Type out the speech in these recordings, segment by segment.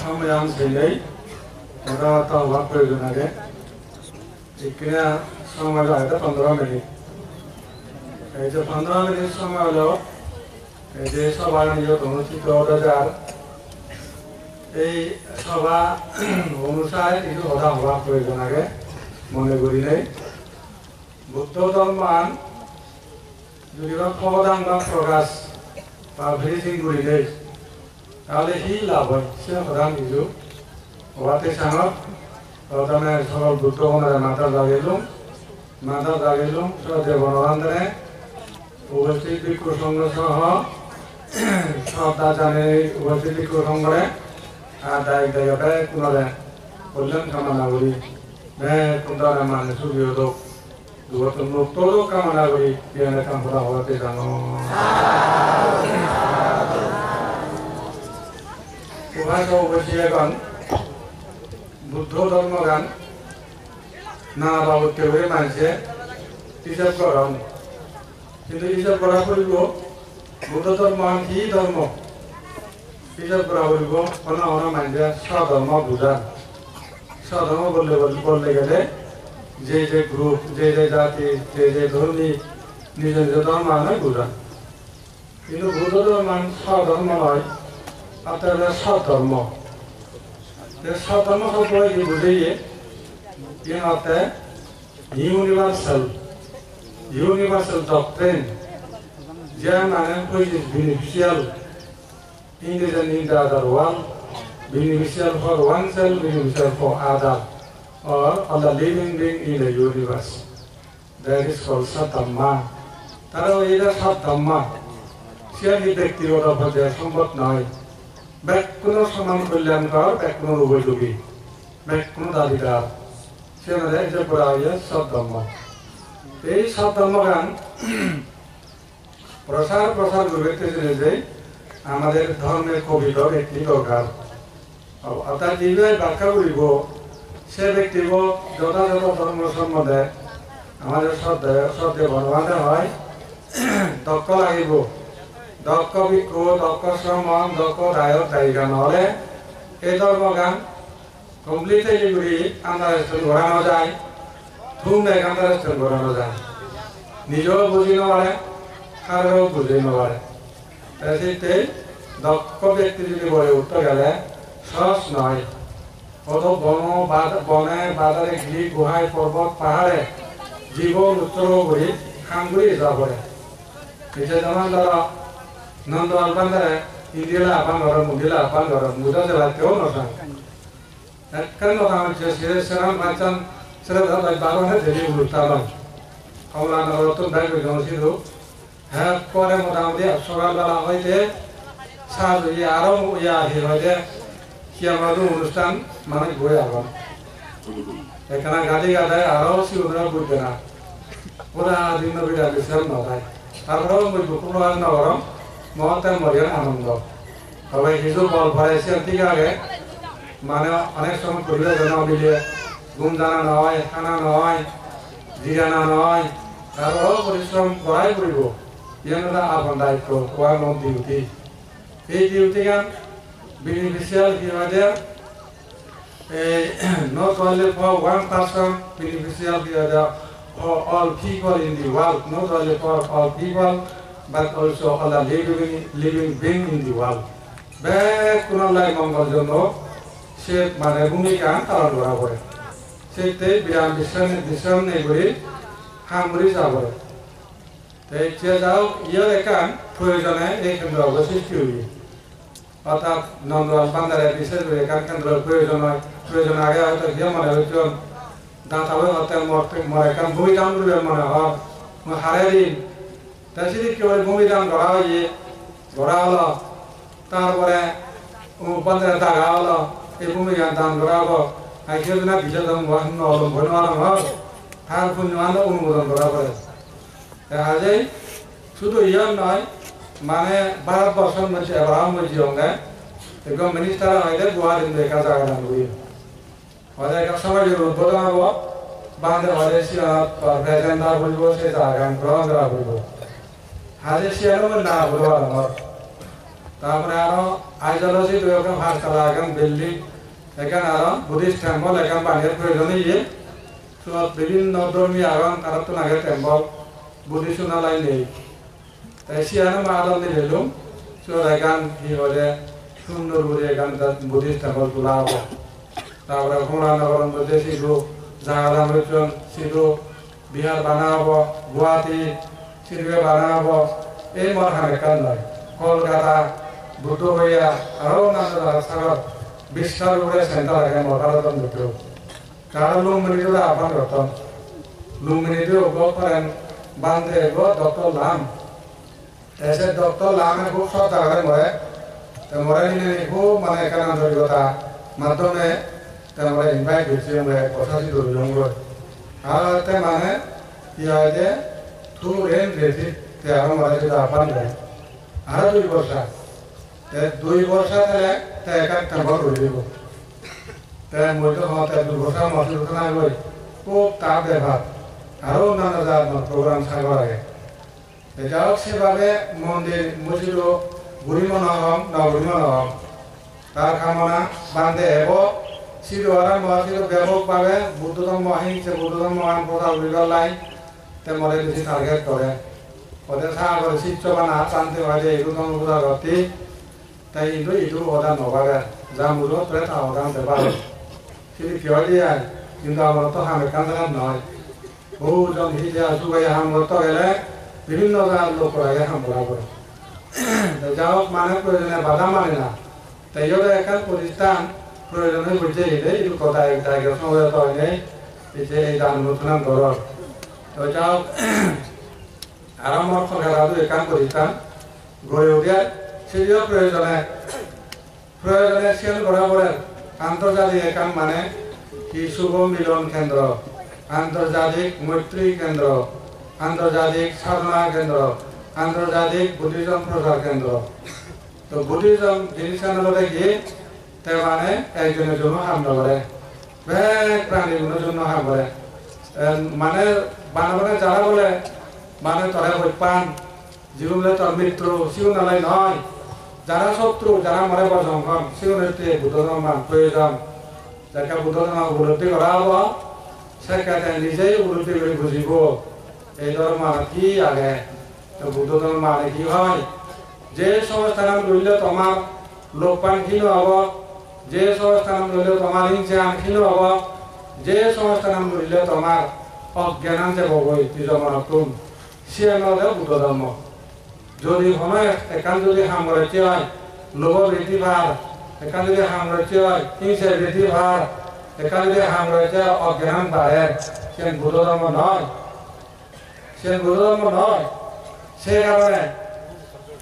সময়াম ছেলেই ওরা তো অভাব প্রয়োজন আগে কিনা সময় লাগে 15 মিনিট এই যে 15 মিনিট সময় হলো এই যে সভা নিয়োগ অনুষ্ঠিত হতে যার এই সভা অনুসারে কিছু কথা হওয়া প্রয়োজন আগে মনে করি নেই বুদ্ধ ধর্মান যদি বা প্রদান বা প্রকাশ বা ভেরিফিং করি নেই তাহলে কি লাভ হয় সে প্রধান কিছু হওয়াতে সাঙত প্রথমে সকল বুদ্ধ মনের মাথা জাগিলুম সদে বনবান্ধনে উপস্থিত ভিক্ষু সংঘ সহ শ্রদ্ধা জানে উপস্থিত ভিক্ষু সংঘরে আর দায়িত্ব দায়িত্বে কোনরে কল্যাণ কামনা করি কোনটা মানে সুবিধ দুটো মুক্তর কামনা করি বিয়ানে কাম করা হওয়াতে জানো উভয় উপস্থিত এখন বুদ্ধ ধর্ম গান নানা বাবদকে হয়ে মানছে হিসাব করা কিন্তু হিসাব করা করিব বুদ্ধ ধর্ম কি ধর্ম হিসাব করা করিব অন্য অন্য মানছে স্বধর্ম বুঝা স্বধর্ম বললে গেলে যে যে গ্রুপ যে যে জাতি যে যে ধর্মী নিজ নিজ ধর্ম নয় বুঝা কিন্তু বুদ্ধ ধর্ম স্বধর্ম নয় অর্থাৎ স্বধর্ম স্বধর্ম শব্দ কি বুঝিয়ে in of universal doctrine, German which is beneficial in the other one, beneficial for oneself, beneficial for other, or all the living being in the universe. That is called Satthamma. Taro either Satthamma. She ব্যক্তিগত ভাবে সম্পদ নয় back কোনো সমান কল্যাণকর back কোনো উপযোগী back কোনো দাবিদার সে আমাদের যে পড়া হয়ে সৎধর্ম এই সৎধর্ম গান প্রসার করতে যে আমাদের ধর্মের কবিতার একটি দরকার অর্থাৎ যেভাবে ব্যাখ্যা করিব সে ব্যক্তিব যথাযথ ধর্ম সম্বন্ধে আমাদের শ্রদ্ধে বনবান্ধে হয় দক্ষ লাগিব দক্ষ ভিক্ষু দক্ষ শ্রমণ দক্ষ দায়ক দায়িকা নহলে এই ধর্ম গান কমপ্লিটলি করি আন্দারেস্টন ঘোরানো যায় ধুম দেখ আন্দারেস্টন ঘোরানো যায় নিজেও বুঝি নপারে কারও বুঝি নপারে সেতে দক্ষ ব্যক্তি যদি গড়ে উঠতে গেলে সহজ নয় কত বনে বাজারে ঘি গুহায় পর্বত পাহাড়ে জীবন উত্তর করি কাম করে যা পড়ে নিজে যেমন ধরো নন্দ আলবান্ধারে ইন্দিলা আপান ঘর মুদিলা আপান ঘর মুদা জেলা কেউ নথায় একখান কথা হচ্ছে সেরাম বাঁচান সেরা ধর বারোনে দেরি উল্টালাম কমলা নরতন ভাই গেছিল হ্যাঁ পরে মোটামুটি সকালবেলা হইতে সাজ হইয়ে আরো ইয়া আহি হইতে কি আমাদের অনুষ্ঠান মানে ঘুরে আবার এখানে গাড়ি গাড়ায় আরো শিউরা বুঝবে না পুরা দিন বিড়া বিশ্রাম নয় তারপরেও মই দুপুর নগরম মহতে মরিয়ার আনন্দ তবে কিছু বল ভরাইছে ঠিক আগে মানে অনেক সময় পরিবার জন মিলিয়ে ঘুম জানা নয় খানা নয় জিরানা নয় তারপরেও পরিশ্রম করাই করিব ইয়ানোটা আপন দায়িত্ব কোয়ার নন ডিউটি এই ডিউটি গান beneficial here not only for one person beneficial here for all people in the world, not only for all people but also all the living being in the world. Back to like Mongol Jono, shape my Bumika and Raboy. Say, beyond the sun, neighbory, Hamburis Abor. They check out, here they can, poison, they can go over the অর্থাৎ নন্দ বান্দারে বিশেষ করে কানকান প্রয়োজন আগে হয়তো গিয়ে মনে হয়েছিল দাঁত হবে হতে মরে কারণ ভূমি দান করবে মনে হয় হারে দিন তাই সেদিক কি বলে ভূমি দান করা হয়ে ধরা হলো তারপরে বান্দারে দাগা হলো এই ভূমি দান করা হলো আইসে না বিশেষ অবলম্বন হয় তার পুণ্যমান অনুমোদন করা পড়ে দেখা যায় শুধু ইয়ার নয় মানে ভারতবর্ষের মধ্যে এবার মধ্যে অঙ্গে একদম মিনিস্টার হইলে গুয়াহাটিতে দেখা যায় না বলি হয়তো একটা সময় যদি উদ্বোধন হব বান্ধে হলে প্রেজেন্টার বলবো সে জায়গা গ্রহণ করা বলবো হাজে শিয়ানো না বলবো আমার তারপরে আরো আইডিওলজি দুইটা ভারতলা এখন বিল্ডিং এখানে আরো বুদ্ধিস্ট টেম্পল এখন বানিয়ে প্রয়োজন ইয়ে বিভিন্ন ধর্মী আরন তারা তো নাগে টেম্পল বুদ্ধিস্ট নালাই নেই তাই সিয়ানো মাদল নিলাম এখান কি হলে সুন্দর করে এখান বুদ্ধিস্ট টেম্পল তোলা হবো তারপরে কুমারনগরের মধ্যে সিধু জাহাজ সিধু বিহার বানা হবো গুয়াহাটি সিধুকে বানা হবো এই মরখান এখান নয় কলকাতা বুদ্ধ হইয়া আরো নানা সাগর বিশ্বের উপরে সেন্টার এখানে মহারাজন দুটো কারণ লুম্বিনীটো আহ্বান করতাম লুম্বিনীটো গল্প করেন বান্ধে গো ডক্টর লাম এসে ডক্টর লামে খুব সব জায়গায় মরে নিয়ে খুব মানে এখানে আন্তরিকতা মাধ্যমে আমরা ইনভাইট করছি আমরা কথাটি ধরলাম আর এতে মানে কি হয় যে টু রেন রেডি এখন মরে যদি আহ্বান দেয় আরো 2 বর্ষা 2 বর্ষা তাহলে এক টেম্পল করে দিব তাই মধ্যে হতে 2 বর্ষা মসজিদ না গই খুব তাপ ব্যবহার আরো নানা ধরনের প্রোগ্রাম থাকবে আগে এটাও সেভাবে মন্দির মসজিদ গুরিমনহম নগরিমনহম তার কামনা বান্ধে এব সিধুয়ারা মসজিদ ব্যাপকভাবে বুদ্ধ ধর্ম অহিংসা বুদ্ধ ধর্ম মহান প্রচার বিগলাই তেমরে বেশি টার্গেট করে ওদের সাগর শিক্ষবান হাত টানতে হয় যে এইটু ধর্ম পূজা করতে তাই ইটু ওটা নভাবে যা মূল প্রায় তা ওটা দেবার কিন্তু কেউ দিয়ে কিন্তু আমার তো হামেকান জায়গা নয় বহুজন হিজে আসুবাই হামরত গেলে বিভিন্ন জায়গার লোক আগে হামরা করে যা হোক মানে প্রয়োজনে বাধা মানে না তাই ওদের একাল প্রতিষ্ঠান প্রয়োজনে বুঝে এলে এই কথা এক জায়গায় সমবেত হয় নেই এই দান নতুন ধরন তো যা হোক আরম্ভ সরকার একাল প্রতিষ্ঠান গড়ে উঠে সেটিও প্রয়োজনে সেল বরাবরের আন্তর্জাতিক একান মানে কি শুভ মিলন কেন্দ্র আন্তর্জাতিক মৈত্রী কেন্দ্র আন্তর্জাতিক সাধনা কেন্দ্র আন্তর্জাতিক বুদ্ধিজম প্রচার কেন্দ্র তো বুদ্ধিজম জিনিসগুলোতে গিয়ে তাই মানে একজনের জন্য হামলা করে বেশ প্রাণীগুলোর জন্য হাম করে মানে বানাবানে যারা বলে মানে তরে পান জীবনে তোর মিত্র শিও নালাই নয় যারা শত্রু যারা মরে বসংখন শিবনেত্রী বুদ্ধধর্ম প্রয়োজন যাকে বুদ্ধধর্ম উপলব্ধি করা হব সেখানে নিজেই উপলব্ধি করে বুঝিব এই ধর্ম কি আগে বুদ্ধ ধর্ম মানে কি হয় যে সংস্থান রইলে তোমার লোকপান ক্ষীণ হব যে সংস্থান রইলে তোমার হিংসা ক্ষীণ হব যে সংস্থান রইলে তোমার অজ্ঞান যাবই নিজমনতুন সে নদে বুদ্ধ ধর্ম যদি সময় একান যদি সামরাজ্য হয় লোভ বৃদ্ধি ভার একান যদি সাম্রাজ্য হয় হিংসা বৃদ্ধি ভার একান যদি সাম্রাজ্য অজ্ঞান বাড়ে সে বুদ্ধ ধর্ম নয় সে বুদ্ধ ধর্ম নয় সে কারণে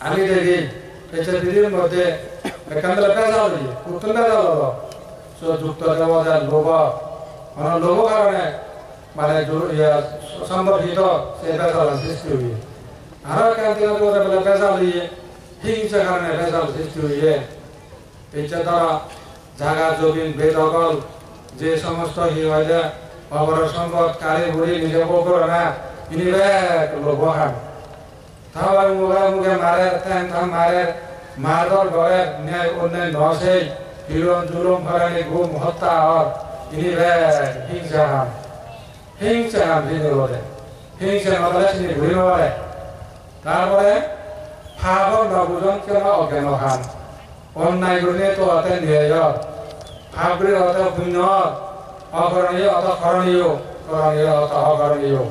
আমি দেখি পৃথিবীর মধ্যে এখান থেকে পেঁচা দিই উত্তর পেঁচা হলো যুক্ত দেওয়া লোভ মানে লোভ কারণে মানে সম্পর্কিত সে পেঁচাল সৃষ্টি হয়ে আরো এখান থেকে পেঁচাল দিয়ে হিংসা কারণে পেঁচাল সৃষ্টি হয়ে এই দ্বারা জাগা জমিন বেদখল যে সমস্ত হি হয় যে অবর সম্পদ কারি বুড়ি নিজে করে না ইনি লোভ খান তাহলে মুখে মারে থাম মারে মারধর করে ন্যায় অন্যায় নসে হিরণ জুলুম ফরানি ঘুম হত্যা আর ইনি হিংসা খান তিনি বলে হিংসা নদলে তিনি ঘুরি মারে তারপরে ফাবর নবুজন কেন অজ্ঞান খান অন্যায় গুণে তো অতে নিয়ে ফাবরি অত পুণ্য অকরণীয় অত করণীয় করণীয় অত অকরণীয়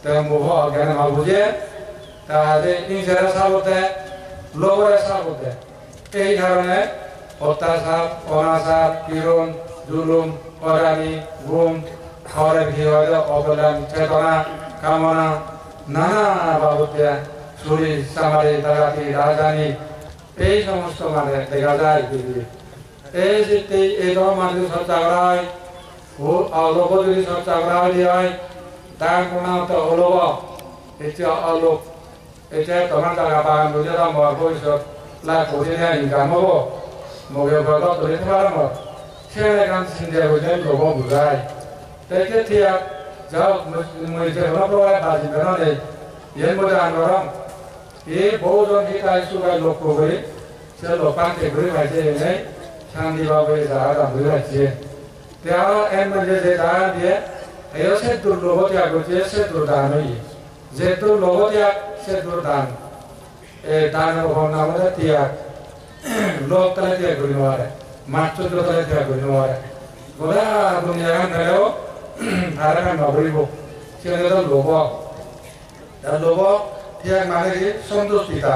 তেমন মুখ অজ্ঞান বুঝে তাহলে হিংসার সাবতে লোভের সাবতে এই কারণে অত্যাচার অনাচার পীড়ন জুলুম হরানি ঘুম খাওয়ারের ঘি অবদান চেতনা কামনা নানা বাবদে চুরি চামারি ডাকাতি রাজধানী এই সমস্ত মানে দেখা যায় এই যে এই ধরনের মানুষ চর্চা করা হয় অলোক যদি চর্চা করা হয় তার কোনো অলোক এটা অলোক এটা তোমার জায়গা বাগান বুঝে আমার ভবিষ্যৎ লাভ করে ইনকাম হবো মগে ভালো ধরে পারব সে গান চিন্তা বুঝে লোক বুঝায় তাই ঠিক যাও যে কোনো প্রকার বাজি বেরো নেই এর মধ্যে আন্দোলন এই বহুজন হিতায় সুগায় লক্ষ্য করে সে লোপাকে ঘুরে পাইছে এনে শান্তি বাবু জায়গা ঘুরে পাইছে তেও এর মধ্যে যে জায়গা দিয়ে এই সে তোর লোভতে আগছে সে তোর দান হই যে তোর লোভতে সে তোর দান এই দানের ভাবনা আমাদের তিয়াগ লোক তলে তিয়াগ করি নেওয়ারে মাছ তলে তিয়াগ করি নেওয়ারে গোটা দুনিয়া নেলেও আর এখন নবরিব সে লোভ তার লোভ তিয়াগ মানে কি সন্তুষ্টিতা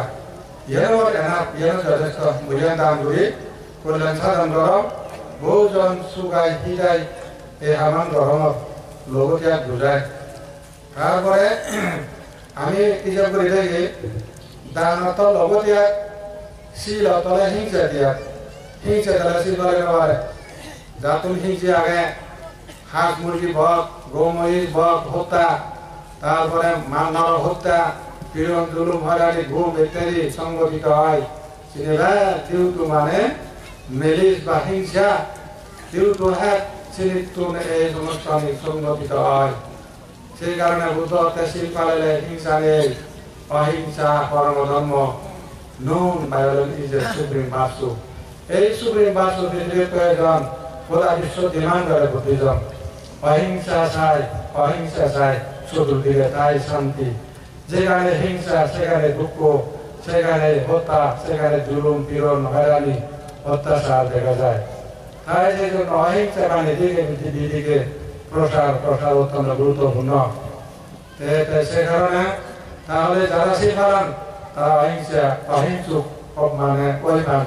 ইয়েও এনাফ ইয়েও যথেষ্ট মূল্যায়ন দান করি কল্যাণ সাধন করম বহুজন সুগাই হিগাই এই হামান গরমত লোভ ত্যাগ বুঝায় তারপরে আমি হিসাব করে থাকি দানত লোভ ত্যাগ শিল তলে হিংসা ত্যাগ হিংসা তলে শিল বলে নেওয়ারে যা তুমি হিংসে আগে হাঁস মুরগি বক গৌমহিষ বক হত্যা তারপরে মানব হত্যা পীড়ন জুলুম হয়রানি ঘুম ইত্যাদি সংগঠিত হয় সেটা যেহেতু মানে মেলিস বা হিংসা যেহেতু হ্যাঁ সেহেতু এই অনুষ্ঠানে সংগঠিত হয় সেই কারণে বুদ্ধ শিল পালে হিংসা নেই অহিংসা পরম ধর্ম নুন ভায়োলেন্স ইজ এ সুপ্রিম বাস্তু এই সুপ্রিম বাস্তু পৃথিবীর প্রয়োজন গোটা বিশ্ব ডিমান্ড করে বুদ্ধিজম অহিংসা চাই চতুর্দিকে তাই শান্তি যেখানে হিংসা সেখানে দুঃখ সেখানে হত্যা সেখানে জুলুম পীড়ন হয়রানি অত্যাচার দেখা যায় তাই সেই জন্য অহিংসা মানে দিকে পৃথিবীদিকে প্রসার অত্যন্ত গুরুত্বপূর্ণ সে কারণে তাহলে যারা শিখালাম তারা অহিংসুক মানে পরিমাণ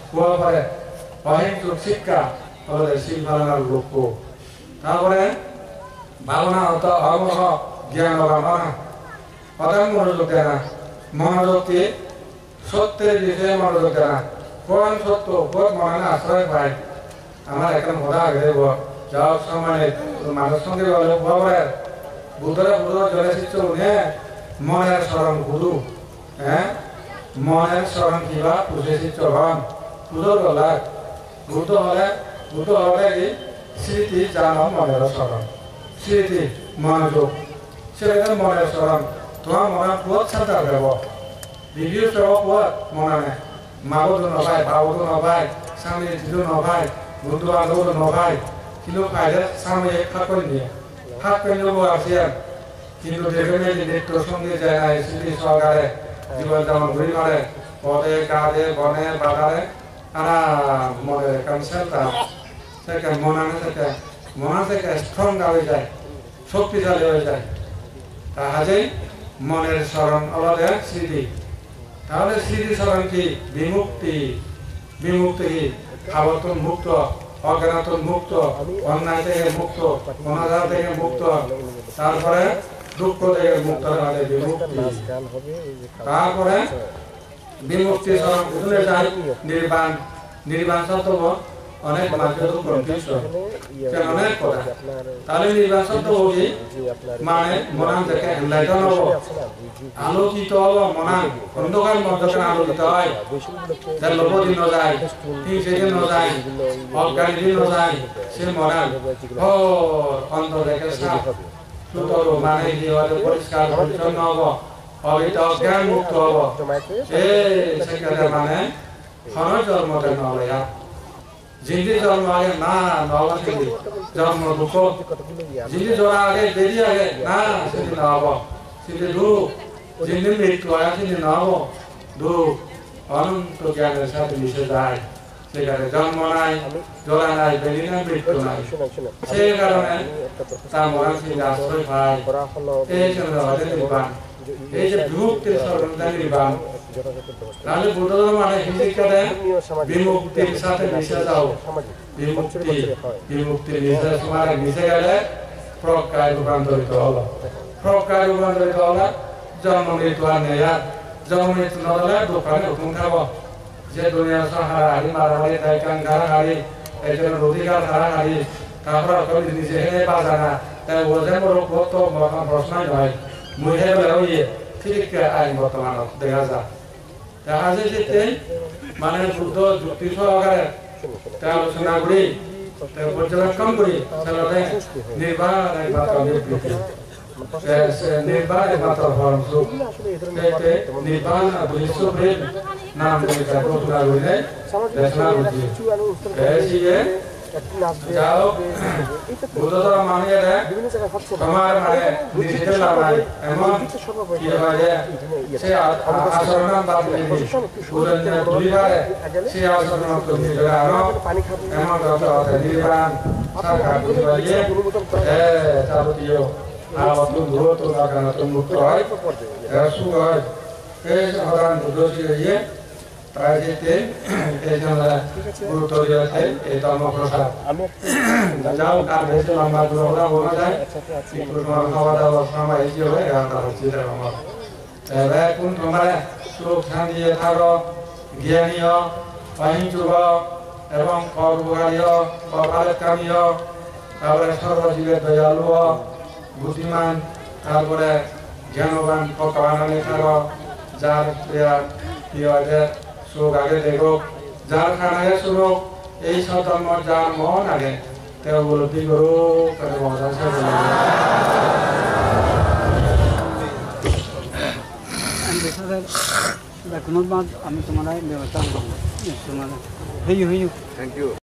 কুয়া পারে অহিংসুক শিক্ষা তাহলে শিখালার লক্ষ্য তারপরে ভাবনা হতো অমহ জ্ঞান ভাবনা অদাম মনোযোগ দেয় না মনোযোগকে সত্যের বিষয়ে মনোযোগ দেয় না কোন সত্য কোন মনে আশ্রয় পায় আমার এখন ঘোরা আগে যাওয়ার সময় মানুষ সঙ্গে বলে বুধরা জলে শিষ্য মনের স্মরণ গুরু হ্যাঁ মনের স্মরণ কিবা পুজে শিষ্য হন পুজোর গলা বুদ্ধ হলে কি স্মৃতি জানো মনের স্মরণ স্মৃতি মনোযোগ সেটা মনের স্মরণ তোমার মনে পুয়াত সাঁতার দেব বিবিও সেব পুয়াত মনে নেই মাবতো নভাই বাবতো নভাই স্বামী দিদু নভাই বন্ধু বান্ধব নভাই কিন্তু ফাইলে স্বামী খাপ করে নিয়ে খাপ করে নেবো আসিয়ান কিন্তু দেখে মেয়ে নৃত্য সঙ্গে যায় না স্মৃতি সহকারে জীবন যেমন ঘুরি মারে পদে কাঁধে বনে বাজারে মনে কনসেপ্ট থেকে মনে থেকে স্ট্রং হয়ে যায় শক্তিশালী হয়ে যায় তাহলে মনের স্মরণ আলাদা স্মৃতি তাহলে স্মৃতি স্মরণ কি বিমুক্তি কি আবর্তন মুক্ত অজ্ঞানাতন মুক্ত অন্যায় থেকে মুক্ত অনাচার থেকে মুক্ত তারপরে দুঃখ থেকে মুক্ত হলে বিমুক্তি তারপরে বিমুক্তি স্মরণ বুঝলে যায় নির্বাণ শব্দ অনেক অনেক কথা তাহলে নির্বাণ শব্দ কি মানে মনান থেকে এনলাইটন হব আলোকিত হব মনান অন্ধকার মধ্যে আলোকিত হয় তার লোভদি ন যায় হিংসেদি ন যায় অজ্ঞানীদি ন যায় সে মনান অন্তর থেকে সাফ সুতরাং মানে জীবনে পরিষ্কার পরিচ্ছন্ন হব অবিত অজ্ঞান মুক্ত হব সেক্ষেত্রে মানে ক্ষণ জন্মতে নলয়া जिंदगी जन्म आगे ना नवा जिंदगी जन्म दुख जिंदगी जोड़ा आगे देरी आगे ना सिंधी नवा सिंधी दुख जिंदगी मृत्यु आया सिंधी नवा दुख अनंत ज्ञान साथ मिशे जाए সেখানে জন্ম নাই জোড়া নাই বেরি নাই মৃত্যু নাই সেই কারণে তার মরণ সিং আশ্রয় পায় এই জন্য আমাদের নির্বাণ এই যে বিমুক্তির সর্বদা নির্বাণ তাহলে বুদ্ধ ধর্ম মানে শিক্ষা দেয় বিমুক্তির সাথে মিশে যাও বিমুক্তির মিশে গেলে প্রজ্ঞায় রূপান্তরিত হলো জন্ম মৃত্যু আর নেই আর জন্ম মৃত্যু না হলে দোকানে হুকুম খাবো যে দুনিয়ার হারাহারি মারামারি দায়িকান হারাহারি এই জন্য অধিকার হারাহারি তারপর নিজে হেরে বাজা না তাই ওদের তো প্রশ্নই নয় মুহে বেরোইয়ে ঠিক আইন বর্তমান দেখা যায় যে মানে বুদ্ধ যুক্তি সহকারে আলোচনা করি পর্যবেক্ষণ করি নির্বাণ নির্বাণ মাতার ফরম সুখ এতে নির্বাণ বিশ্বপ্রেম নাম নির্বাণ ঘোষণা করলে দেশনা বুঝি এসিয়ে যাও বুদ্ধরা মানে তোমার মানে ডিজিটাল লাগাই এমন কি হয় সে আচরণ বাদ দিয়ে পুরো দুইবারে সে আচরণ করতে আরো এমন কথা নির্বাণ সাকার বুঝিয়ে যাবতীয় আওয়াজ দূরত লাগানো তো মুক্ত হয় রাসু হয় এই সাধারণ বুদ্ধি দিয়ে তাই যেতে এই জন্য গুরুত্ব দিয়েছে এই ধর্ম প্রসার যাও কার ভেতর লম্বা দূরতা বলা যায় কিন্তু তোমার খাওয়া দাওয়া সময় এই যে হয়ে গেল হচ্ছে আমার এবার কোন তোমার সুখ শান্তি থাকো জ্ঞানীয় অহিংসুক এবং কর্মকারীয় কপালকামীয় তারপরে সর্বজীবের দয়ালু বুদ্ধিমান তারপরে জ্ঞানবান পকাবানালে থাকো যার কি হয় সুখ আগে দেখো যার খানায় সুখ এই সতর্ম যার মন আগে তেও উপলব্ধি করো তাদের মজা আমি তোমার ব্যবস্থা করবো থ্যাংক ইউ